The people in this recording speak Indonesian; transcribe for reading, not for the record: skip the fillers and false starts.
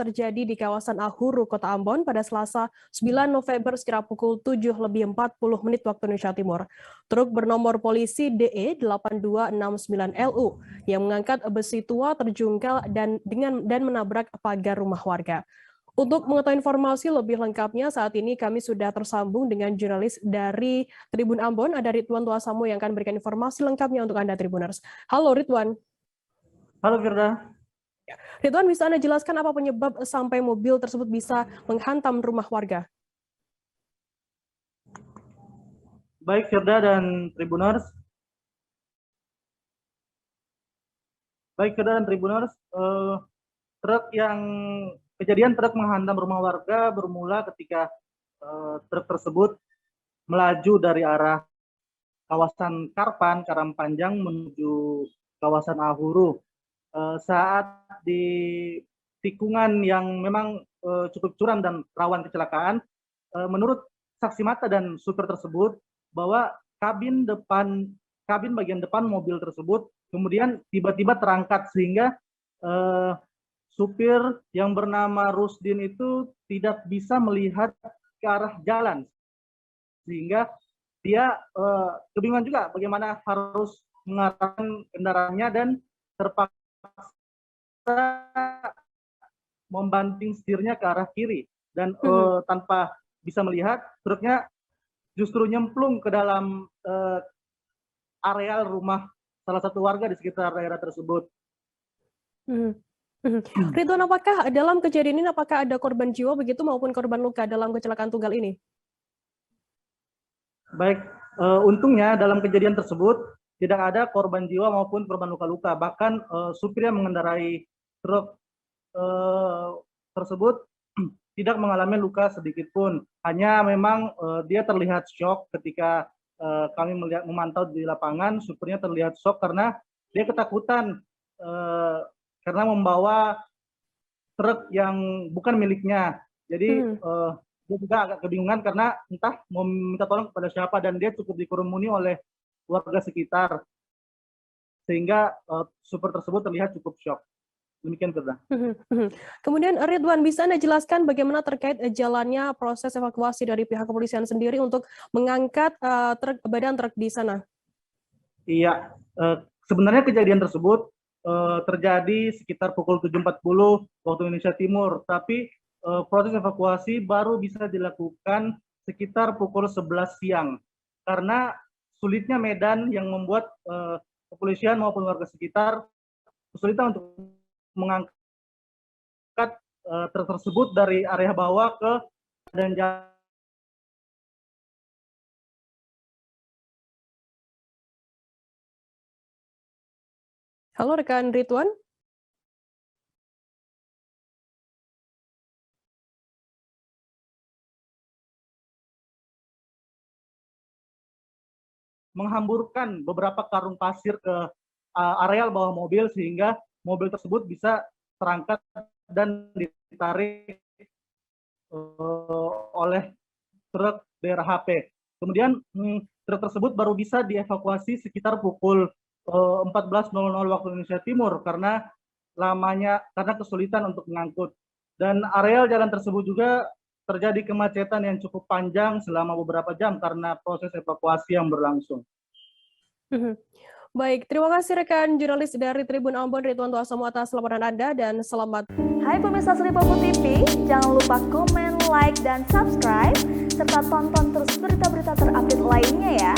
Terjadi di kawasan Ahuru, Kota Ambon pada Selasa 9 November sekira pukul 7:40 waktu Indonesia Timur. Truk bernomor polisi DE 8269LU yang mengangkat besi tua terjungkal dan menabrak pagar rumah warga. Untuk mengetahui informasi lebih lengkapnya, saat ini kami sudah tersambung dengan jurnalis dari Tribun Ambon, ada Ridwan Tuasamo yang akan berikan informasi lengkapnya untuk Anda Tribuners. Halo Ridwan. Halo Firda. Ridwan, bisa Anda jelaskan apa penyebab sampai mobil tersebut bisa menghantam rumah warga? Baik Firda dan Tribuners. Kejadian truk menghantam rumah warga bermula ketika truk tersebut melaju dari arah kawasan Karpan, Karangpanjang menuju kawasan Ahuru. Saat di tikungan yang memang cukup curam dan rawan kecelakaan, menurut saksi mata dan supir tersebut bahwa kabin bagian depan mobil tersebut kemudian tiba-tiba terangkat sehingga supir yang bernama Rusdin itu tidak bisa melihat ke arah jalan, sehingga dia kebingungan juga bagaimana harus mengarahkan kendaraannya dan terpaksa membanting setirnya ke arah kiri dan tanpa bisa melihat, truknya justru nyemplung ke dalam areal rumah salah satu warga di sekitar daerah tersebut. Ridwan, apakah dalam kejadian ini apakah ada korban jiwa begitu maupun korban luka dalam kecelakaan tunggal ini? Baik, untungnya dalam kejadian tersebut tidak ada korban jiwa maupun korban luka-luka. Bahkan supir yang mengendarai truk tersebut tidak mengalami luka sedikit pun. Hanya memang dia terlihat shock ketika kami memantau di lapangan. Supirnya terlihat shock karena dia ketakutan karena membawa truk yang bukan miliknya. Jadi dia juga agak kebingungan karena entah mau minta tolong kepada siapa, dan dia cukup dikerumuni oleh warga sekitar, sehingga supir tersebut terlihat cukup shock. Demikian, Firda. Kemudian Ridwan, bisa Anda jelaskan bagaimana terkait jalannya proses evakuasi dari pihak kepolisian sendiri untuk mengangkat badan truk di sana? Iya, sebenarnya kejadian tersebut terjadi sekitar pukul 7.40 waktu Indonesia Timur, tapi proses evakuasi baru bisa dilakukan sekitar pukul 11 siang karena sulitnya medan yang membuat kepolisian maupun warga sekitar kesulitan untuk mengangkat truk tersebut dari area bawah ke badan jalan. Halo rekan Ridwan. Menghamburkan beberapa karung pasir ke areal bawah mobil sehingga mobil tersebut bisa terangkat dan ditarik oleh truk DRHP. Kemudian truk tersebut baru bisa dievakuasi sekitar pukul 14.00 waktu Indonesia Timur karena kesulitan untuk mengangkut. Dan areal jalan tersebut juga terjadi kemacetan yang cukup panjang selama beberapa jam karena proses evakuasi yang berlangsung. Baik, terima kasih rekan jurnalis dari Tribun Ambon Ridwan Tuasamo atas laporan Anda dan selamat. Hai pemirsa Sri Popo TV, jangan lupa komen, like, dan subscribe serta tonton terus berita-berita terupdate lainnya ya.